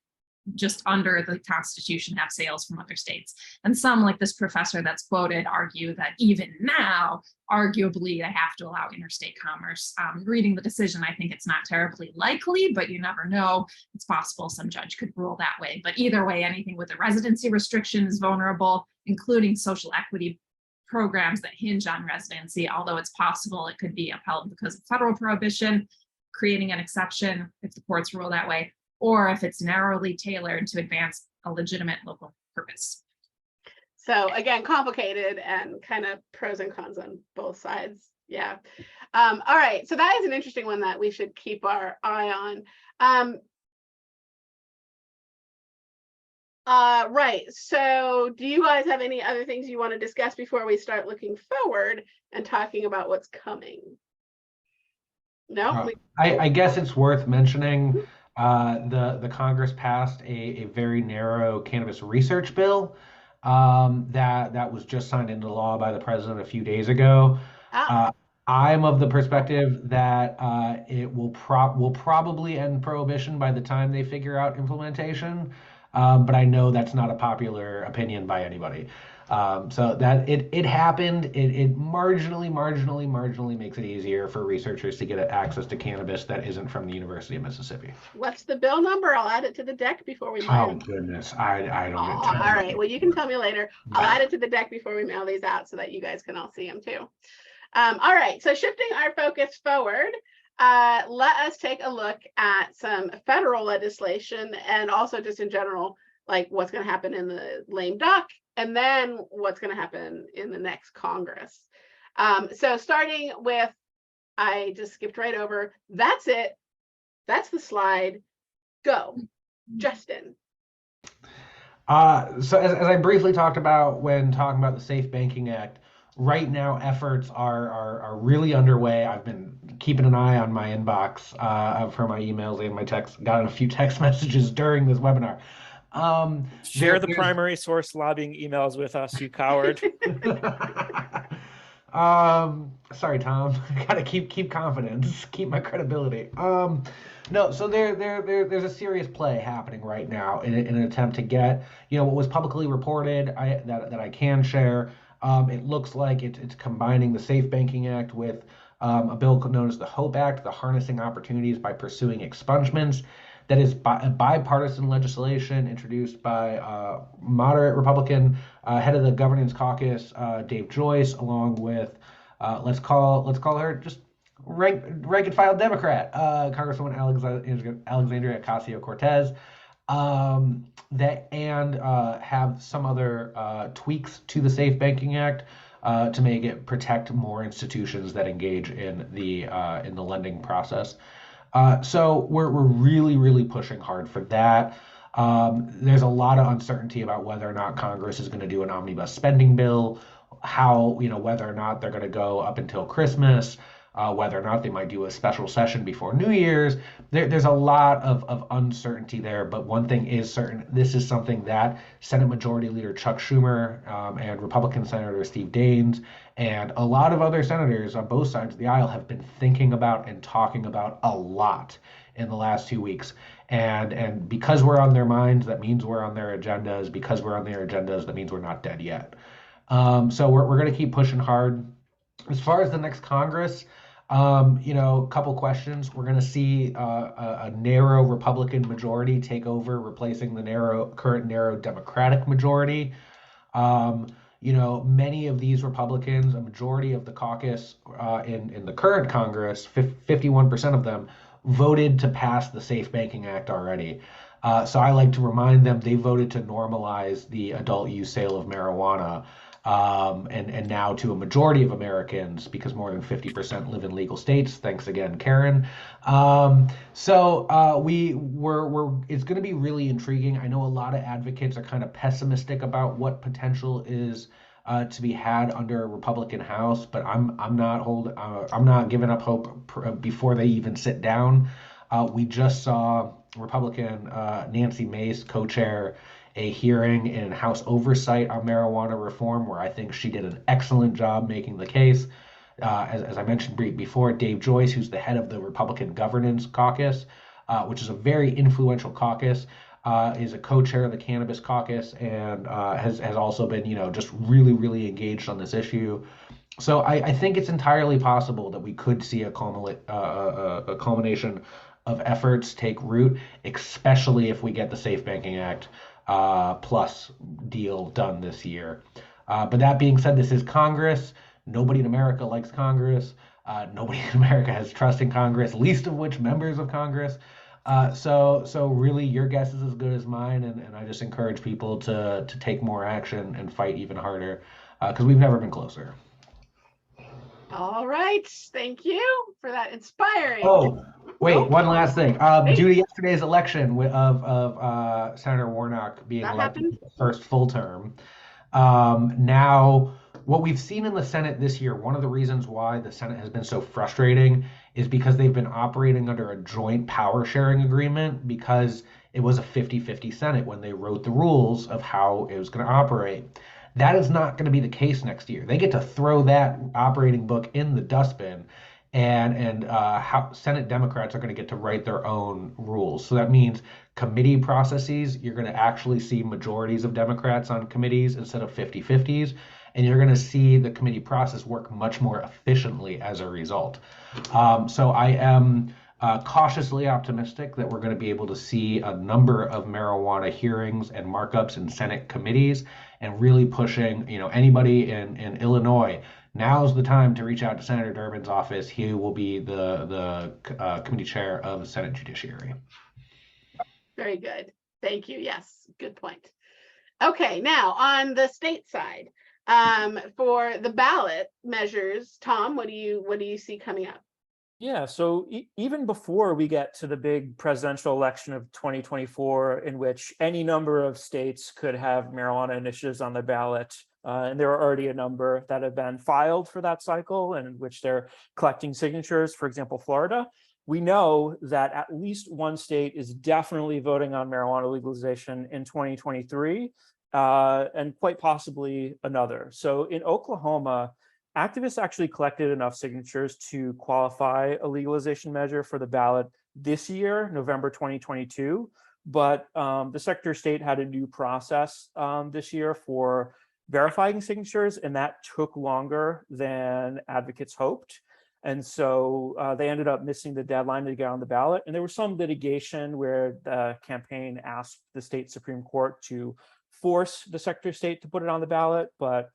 just under the Constitution have sales from other states. And some, like this professor that's quoted, argue that even now, arguably, they have to allow interstate commerce. Reading the decision, I think it's not terribly likely, but you never know. It's possible some judge could rule that way. But either way, anything with a residency restriction is vulnerable, including social equity programs that hinge on residency, although it's possible it could be upheld because of federal prohibition, creating an exception if the courts rule that way, or if it's narrowly tailored to advance a legitimate local purpose. So again, complicated and kind of pros and cons on both sides. Yeah. All right. So that is an interesting one that we should keep our eye on. Right. So do you guys have any other things you want to discuss before we start looking forward and talking about what's coming? No? I guess it's worth mentioning the Congress passed a very narrow cannabis research bill that was just signed into law by the president a few days ago. Ah, I'm of the perspective that it will probably end prohibition by the time they figure out implementation. But I know that's not a popular opinion by anybody. So that it happened. It marginally makes it easier for researchers to get access to cannabis that isn't from the University of Mississippi. what's the bill number? I'll add it to the deck before we Oh mail. goodness, I don't. All right. Well, you can tell me later. I'll add it to the deck before we mail these out so that you guys can all see them too. All right. So shifting our focus forward, let us take a look at some federal legislation and also just in general, like what's going to happen in the lame duck and then what's going to happen in the next Congress. So starting with, I just skipped right over. That's it. That's the slide. Go, Justin. So as I briefly talked about when talking about the Safe Banking Act, right now efforts are really underway. I've been keeping an eye on my inbox for my emails and my texts. Got a few text messages during this webinar. Share the primary source lobbying emails with us, you coward. Sorry, Tom. I gotta keep confidence, keep my credibility. No, so there's a serious play happening right now in an attempt to get, what was publicly reported that I can share. It looks like it's combining the Safe Banking Act with a bill known as the HOPE Act, the Harnessing Opportunities by Pursuing Expungements. That is bipartisan legislation introduced by moderate Republican head of the Governance Caucus, Dave Joyce, along with let's call her just rank and file Democrat, Congresswoman Alexandria Ocasio-Cortez. Have some other tweaks to the Safe Banking Act to make it protect more institutions that engage in the lending process. So we're really pushing hard for that. There's a lot of uncertainty about whether or not Congress is going to do an omnibus spending bill, whether or not they're going to go up until Christmas, whether or not they might do a special session before New Year's. There's a lot of uncertainty there, but one thing is certain. This is something that Senate Majority Leader Chuck Schumer and Republican Senator Steve Daines and a lot of other senators on both sides of the aisle have been thinking about and talking about a lot in the last 2 weeks. And because we're on their minds, that means we're on their agendas. Because we're on their agendas, that means we're not dead yet. So we're going to keep pushing hard. As far as the next Congress, a couple questions. We're going to see a narrow Republican majority take over, replacing the current narrow Democratic majority. Many of these Republicans, a majority of the caucus in the current Congress, 51% of them, voted to pass the Safe Banking Act already. So I like to remind them they voted to normalize the adult use sale of marijuana. And now to a majority of Americans, because more than 50% live in legal states. Thanks again, Karen. It's going to be really intriguing. I know a lot of advocates are kind of pessimistic about what potential is to be had under a Republican House, but I'm not giving up hope before they even sit down. We just saw Republican Nancy Mace co-chair a hearing in House Oversight on marijuana reform, where I think she did an excellent job making the case. As I mentioned before, Dave Joyce, who's the head of the Republican Governance Caucus, which is a very influential caucus, is a co-chair of the Cannabis Caucus and has also been, just really engaged on this issue. So I think it's entirely possible that we could see a culmination of efforts take root, especially if we get the Safe Banking Act plus deal done this year. But that being said, this is Congress. Nobody in America likes Congress. Nobody in America has trust in Congress, least of which members of Congress. So really your guess is as good as mine. And I just encourage people to take more action and fight even harder because we've never been closer. All right. Thank you for that inspiring. Oh, wait, Oh, one last thing. Wait. Due to yesterday's election of Senator Warnock being That elected happened. for the first full term, now what we've seen in the Senate this year, one of the reasons why the Senate has been so frustrating is because they've been operating under a joint power sharing agreement because it was a 50-50 Senate when they wrote the rules of how it was going to operate. That is not going to be the case next year. They get to throw that operating book in the dustbin, and how Senate Democrats are going to get to write their own rules. So that means committee processes, you're going to actually see majorities of Democrats on committees instead of 50-50s, and you're going to see the committee process work much more efficiently as a result. So I am cautiously optimistic that we're going to be able to see a number of marijuana hearings and markups in Senate committees, and really pushing, anybody in Illinois. Now's the time to reach out to Senator Durbin's office. He will be the committee chair of the Senate Judiciary. Very good. Thank you. Yes, good point. Okay, now on the state side, for the ballot measures, Tom, what do you see coming up? Yeah, so even before we get to the big presidential election of 2024, in which any number of states could have marijuana initiatives on the ballot, and there are already a number that have been filed for that cycle and in which they're collecting signatures, for example, Florida, we know that at least one state is definitely voting on marijuana legalization in 2023, and quite possibly another. So in Oklahoma, activists actually collected enough signatures to qualify a legalization measure for the ballot this year, November 2022. But the Secretary of State had a new process this year for verifying signatures, and that took longer than advocates hoped. And so they ended up missing the deadline to get on the ballot. And there was some litigation where the campaign asked the state Supreme Court to force the Secretary of State to put it on the ballot, but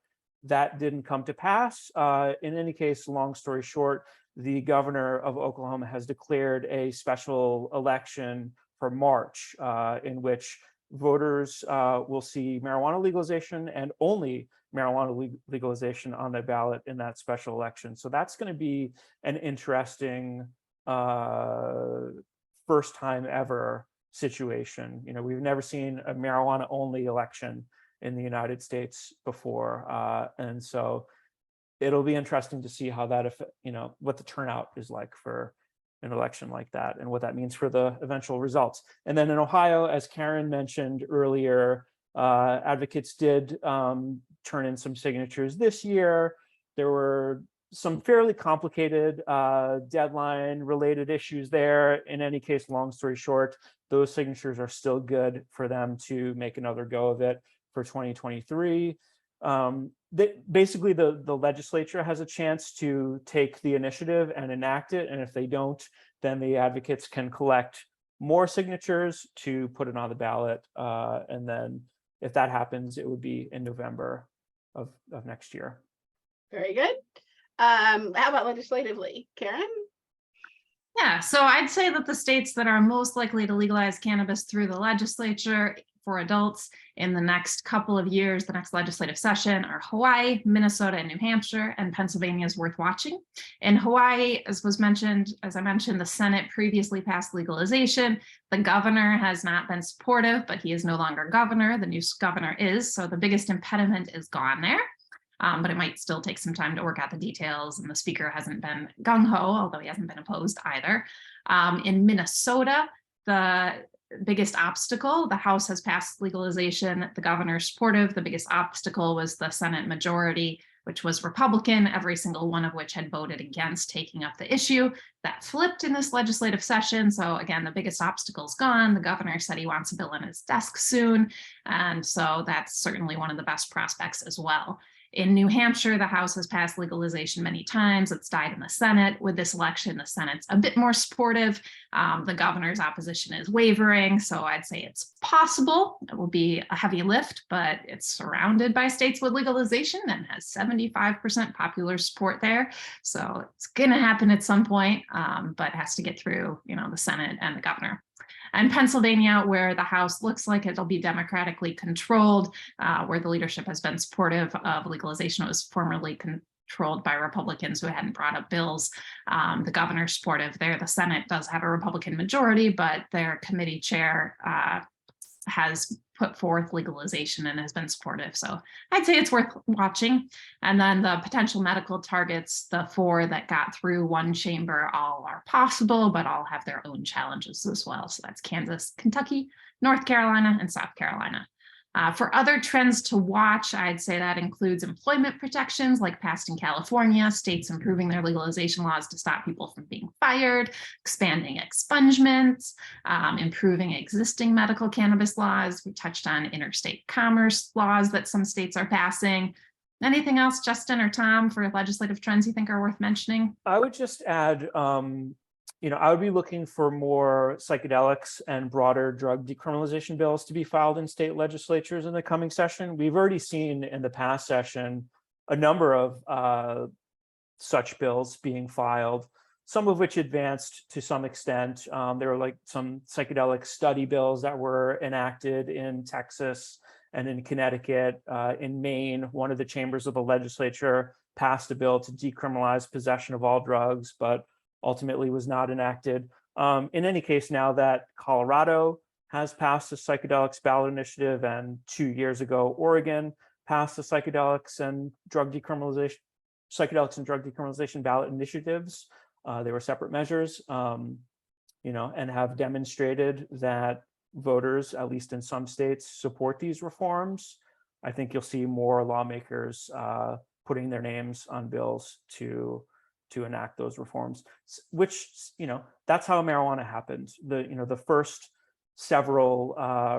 that didn't come to pass. In any case, long story short, the governor of Oklahoma has declared a special election for March, in which voters will see marijuana legalization and only marijuana legalization on the ballot in that special election. So that's going to be an interesting first time ever situation. We've never seen a marijuana only election in the United States before. And so it'll be interesting to see how that, what the turnout is like for an election like that and what that means for the eventual results. And then in Ohio, as Karen mentioned earlier, advocates did turn in some signatures this year. There were some fairly complicated deadline related issues there. In any case, long story short, those signatures are still good for them to make another go of it for 2023. Basically, the legislature has a chance to take the initiative and enact it. And if they don't, then the advocates can collect more signatures to put it on the ballot. And then if that happens, it would be in November of next year. Very good. How about legislatively, Karen? Yeah, so I'd say that the states that are most likely to legalize cannabis through the legislature for adults in the next couple of years, the next legislative session, are Hawaii, Minnesota, and New Hampshire, and Pennsylvania is worth watching. In Hawaii, as I mentioned, the Senate previously passed legalization. The governor has not been supportive, but he is no longer governor. The new governor is, so the biggest impediment is gone there. But it might still take some time to work out the details, and the speaker hasn't been gung-ho, although he hasn't been opposed either. In Minnesota, the biggest obstacle, the House has passed legalization, the governor is supportive. The biggest obstacle was the Senate majority, which was Republican, every single one of which had voted against taking up the issue. That flipped in this legislative session. So again, the biggest obstacle's gone. The governor said he wants a bill on his desk soon. And so that's certainly one of the best prospects as well. In New Hampshire, the House has passed legalization many times. It's died in the Senate. With this election, the Senate's a bit more supportive. The governor's opposition is wavering. So I'd say it's possible. It will be a heavy lift, but it's surrounded by states with legalization and has 75% popular support there. So it's going to happen at some point, but has to get through, the Senate and the governor. And Pennsylvania, where the House looks like it'll be democratically controlled, where the leadership has been supportive of legalization. It was formerly controlled by Republicans who hadn't brought up bills. The governor's supportive there. The Senate does have a Republican majority, but their committee chair has put forth legalization and has been supportive. So I'd say it's worth watching. And then the potential medical targets, the 4 that got through one chamber, all are possible, but all have their own challenges as well. So that's Kansas, Kentucky, North Carolina, and South Carolina. For other trends to watch, I'd say that includes employment protections like passed in California, states improving their legalization laws to stop people from being fired, expanding expungements, improving existing medical cannabis laws. We touched on interstate commerce laws that some states are passing. Anything else, Justin or Tom, for legislative trends you think are worth mentioning? I would just add, I would be looking for more psychedelics and broader drug decriminalization bills to be filed in state legislatures in the coming session. We've already seen in the past session a number of such bills being filed, some of which advanced to some extent. There were like some psychedelic study bills that were enacted in Texas and in Connecticut. In Maine, one of the chambers of the legislature passed a bill to decriminalize possession of all drugs, but ultimately was not enacted. In any case, now that Colorado has passed a psychedelics ballot initiative, and 2 years ago, Oregon passed the psychedelics and drug decriminalization ballot initiatives. They were separate measures, and have demonstrated that voters, at least in some states, support these reforms. I think you'll see more lawmakers putting their names on bills to enact those reforms, which, that's how marijuana happened. The first several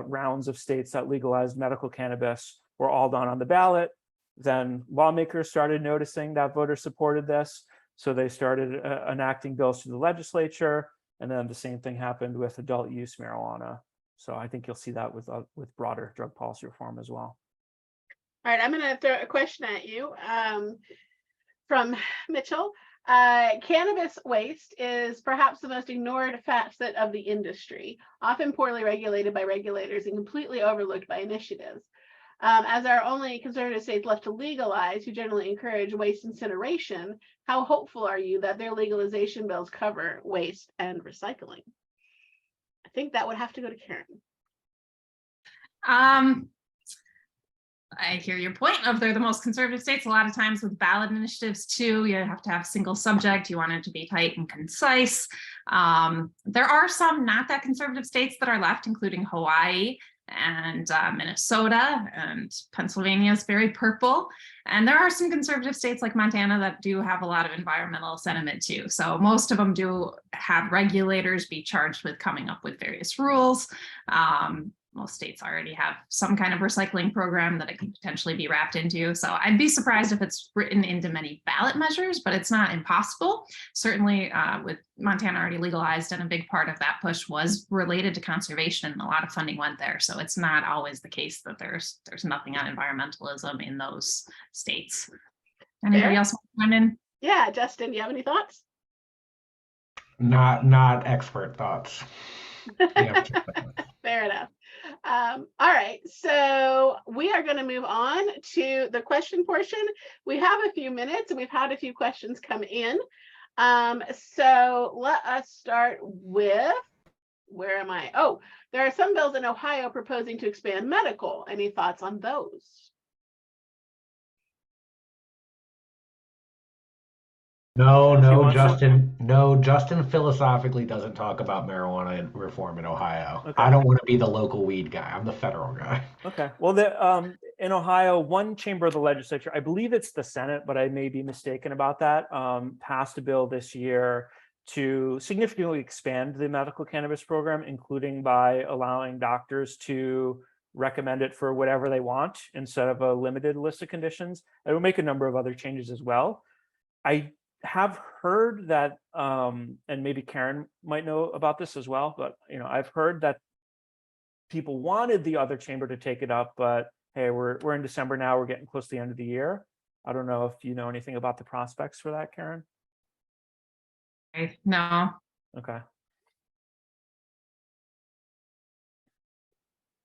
rounds of states that legalized medical cannabis were all done on the ballot. Then lawmakers started noticing that voters supported this, so they started enacting bills through the legislature, and then the same thing happened with adult use marijuana. So I think you'll see that with broader drug policy reform as well. All right, I'm going to throw a question at you from Mitchell. Cannabis waste is perhaps the most ignored facet of the industry, often poorly regulated by regulators and completely overlooked by initiatives. As our only conservative states left to legalize, who generally encourage waste incineration, how hopeful are you that their legalization bills cover waste and recycling? I think that would have to go to Karen. I hear your point of they're the most conservative states. A lot of times with ballot initiatives too, you have to have a single subject. You want it to be tight and concise. There are some not that conservative states that are left, including Hawaii and Minnesota, and Pennsylvania is very purple. And there are some conservative states like Montana that do have a lot of environmental sentiment too. So most of them do have regulators be charged with coming up with various rules. Most states already have some kind of recycling program that it can potentially be wrapped into. So I'd be surprised if it's written into many ballot measures, but it's not impossible. Certainly with Montana already legalized, and a big part of that push was related to conservation, and a lot of funding went there. So it's not always the case that there's nothing on environmentalism in those states. Anybody else want to chime in? Yeah, Justin, do you have any thoughts? Not expert thoughts. Fair enough. All right, so we are going to move on to the question portion. We have a few minutes, and we've had a few questions come in. So let us start with, where am I? Oh, there are some bills in Ohio proposing to expand medical. Any thoughts on those? Justin philosophically doesn't talk about marijuana reform in Ohio. Okay. I don't want to be the local weed guy. I'm the federal guy. Okay. Well, in Ohio, one chamber of the legislature, I believe it's the Senate, but I may be mistaken about that, passed a bill this year to significantly expand the medical cannabis program, including by allowing doctors to recommend it for whatever they want instead of a limited list of conditions. It will make a number of other changes as well. I have heard that, and maybe Karen might know about this as well, but I've heard that people wanted the other chamber to take it up, but hey, we're in December now, we're getting close to the end of the year. I don't know if you know anything about the prospects for that, Karen. No. Okay.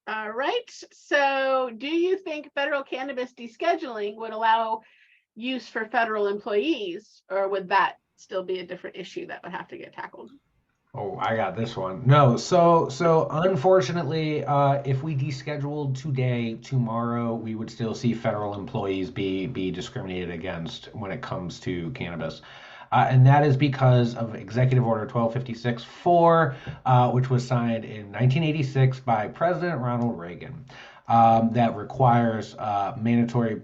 All right, so do you think federal cannabis descheduling would allow use for federal employees, or would that still be a different issue that would have to get tackled? Oh, I got this one. No, so unfortunately, if we descheduled today, tomorrow, we would still see federal employees be discriminated against when it comes to cannabis. And that is because of Executive Order 1256-4, which was signed in 1986 by President Ronald Reagan, that requires mandatory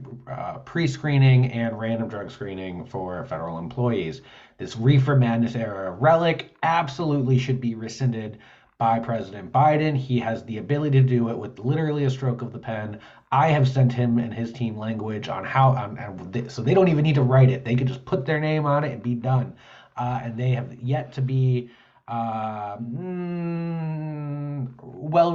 pre-screening and random drug screening for federal employees. This reefer madness era relic absolutely should be rescinded by President Biden. He has the ability to do it with literally a stroke of the pen. I have sent him and his team language on how, so they don't even need to write it. They could just put their name on it and be done. And they have yet to be well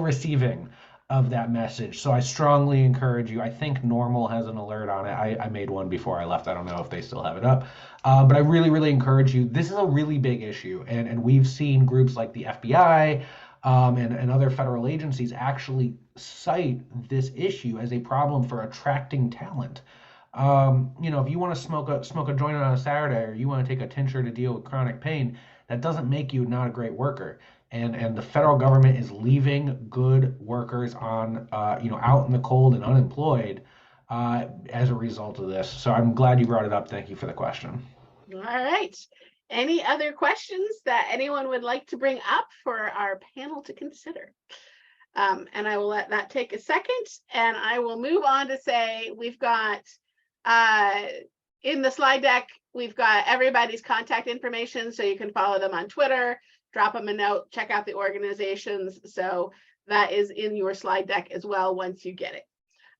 receiving of that message. So I strongly encourage you. I think Normal has an alert on it. I made one before I left. I don't know if they still have it up. But I really, really encourage you. This is a really big issue. And we've seen groups like the FBI and other federal agencies actually cite this issue as a problem for attracting talent. If you want to smoke a joint on a Saturday, or you want to take a tincture to deal with chronic pain, that doesn't make you not a great worker. And the federal government is leaving good workers on, out in the cold and unemployed as a result of this. So I'm glad you brought it up. Thank you for the question. All right. Any other questions that anyone would like to bring up for our panel to consider? And I will let that take a second, and I will move on to say we've got in the slide deck, we've got everybody's contact information, so you can follow them on Twitter, drop them a note, check out the organizations. So that is in your slide deck as well once you get it.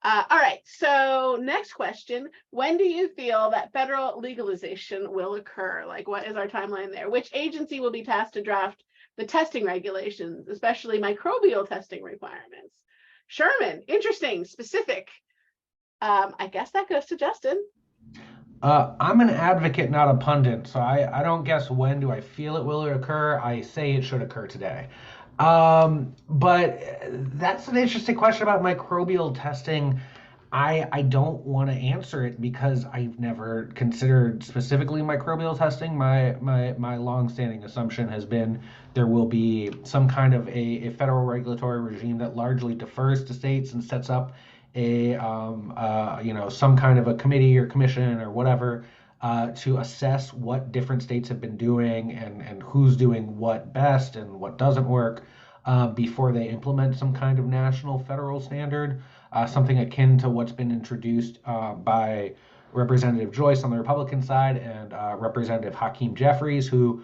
All right, so next question. When do you feel that federal legalization will occur? Like, what is our timeline there? Which agency will be tasked to draft the testing regulations, especially microbial testing requirements? Sherman, interesting, specific. I guess that goes to Justin. I'm an advocate, not a pundit, so I don't guess when do I feel it will occur. I say it should occur today. But that's an interesting question about microbial testing. I don't want to answer it because I've never considered specifically microbial testing. My long-standing assumption has been there will be some kind of a federal regulatory regime that largely defers to states and sets up some kind of a committee or commission or whatever to assess what different states have been doing and who's doing what best and what doesn't work before they implement some kind of national federal standard, something akin to what's been introduced by Representative Joyce on the Republican side and Representative Hakeem Jeffries, who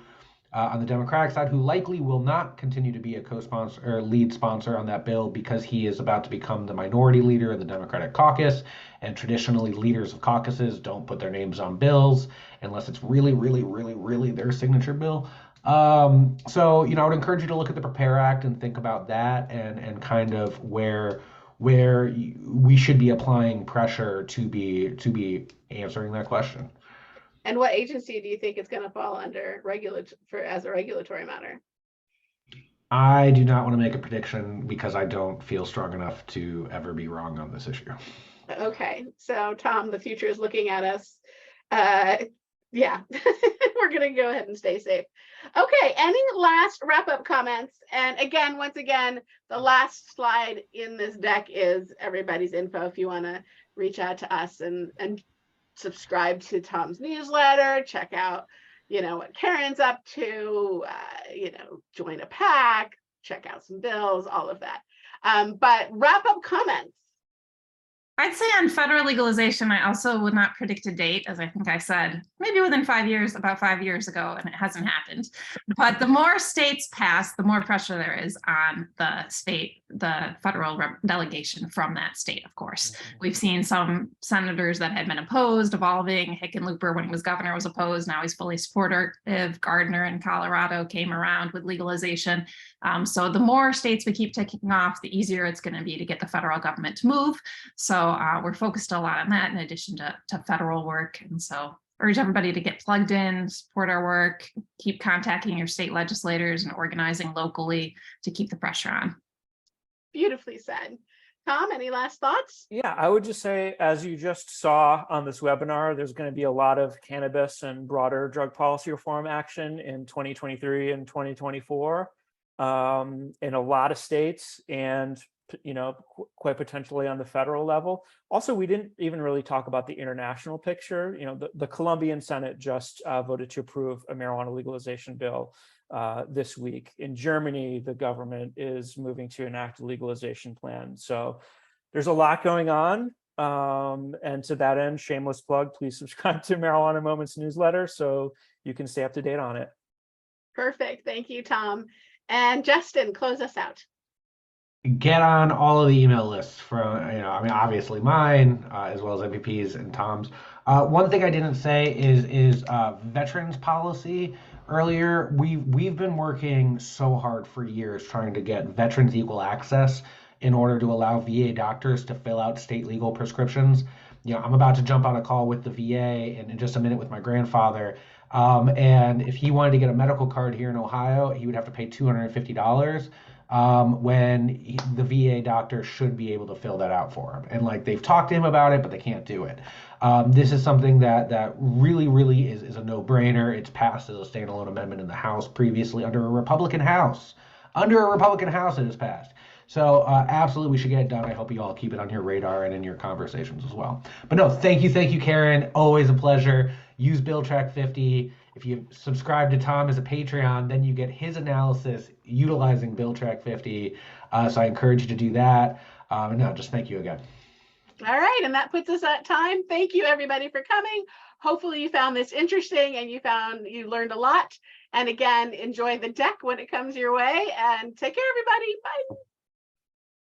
on the Democratic side, who likely will not continue to be a co-sponsor or lead sponsor on that bill because he is about to become the minority leader of the Democratic caucus. And traditionally, leaders of caucuses don't put their names on bills unless it's really, really, really, really their signature bill. I would encourage you to look at the Prepare Act and think about that and kind of where we should be applying pressure to be answering that question. And what agency do you think it's going to fall under as a regulatory matter? I do not want to make a prediction because I don't feel strong enough to ever be wrong on this issue. Okay, so Tom, the future is looking at us. Yeah, we're going to go ahead and stay safe. Okay, any last wrap-up comments? And again, once again, the last slide in this deck is everybody's info if you want to reach out to us and subscribe to Tom's newsletter, check out, what Karen's up to, join a PAC, check out some bills, all of that. But wrap up comments. I'd say on federal legalization, I also would not predict a date, as I think I said, maybe within 5 years, about 5 years ago, and it hasn't happened. But the more states pass, the more pressure there is on the federal delegation from that state, of course. We've seen some senators that had been opposed, evolving. Hickenlooper, when he was governor, was opposed. Now he's fully supportive. Gardner in Colorado came around with legalization. So the more states we keep ticking off, the easier it's going to be to get the federal government to move. So we're focused a lot on that in addition to federal work. And so urge everybody to get plugged in, support our work, keep contacting your state legislators and organizing locally to keep the pressure on. Beautifully said. Tom, any last thoughts? Yeah, I would just say, as you just saw on this webinar, there's going to be a lot of cannabis and broader drug policy reform action in 2023 and 2024 in a lot of states, and quite potentially on the federal level. Also, we didn't even really talk about the international picture. The Colombian Senate just voted to approve a marijuana legalization bill this week. In Germany, the government is moving to enact a legalization plan. So there's a lot going on. And to that end, shameless plug, please subscribe to Marijuana Moments newsletter so you can stay up to date on it. Perfect. Thank you, Tom. And Justin, close us out. Get on all of the email lists from, obviously mine, as well as MVP's and Tom's. One thing I didn't say is veterans policy. Earlier, we've been working so hard for years trying to get veterans equal access in order to allow VA doctors to fill out state legal prescriptions. I'm about to jump on a call with the VA in just a minute with my grandfather. And if he wanted to get a medical card here in Ohio, he would have to pay $250. When the VA doctor should be able to fill that out for him. And they've talked to him about it, but they can't do it. This is something that really is a no-brainer. It's passed as a standalone amendment in the House previously under a Republican House. Under a Republican House, it is passed. So absolutely, we should get it done. I hope you all keep it on your radar and in your conversations as well. But no, thank you, Karen. Always a pleasure. Use BillTrack50. If you subscribe to Tom as a Patreon, then you get his analysis utilizing BillTrack50. So I encourage you to do that. And no, just thank you again. All right, and that puts us at time. Thank you, everybody, for coming. Hopefully you found this interesting and you learned a lot. And again, enjoy the deck when it comes your way. And take care, everybody. Bye.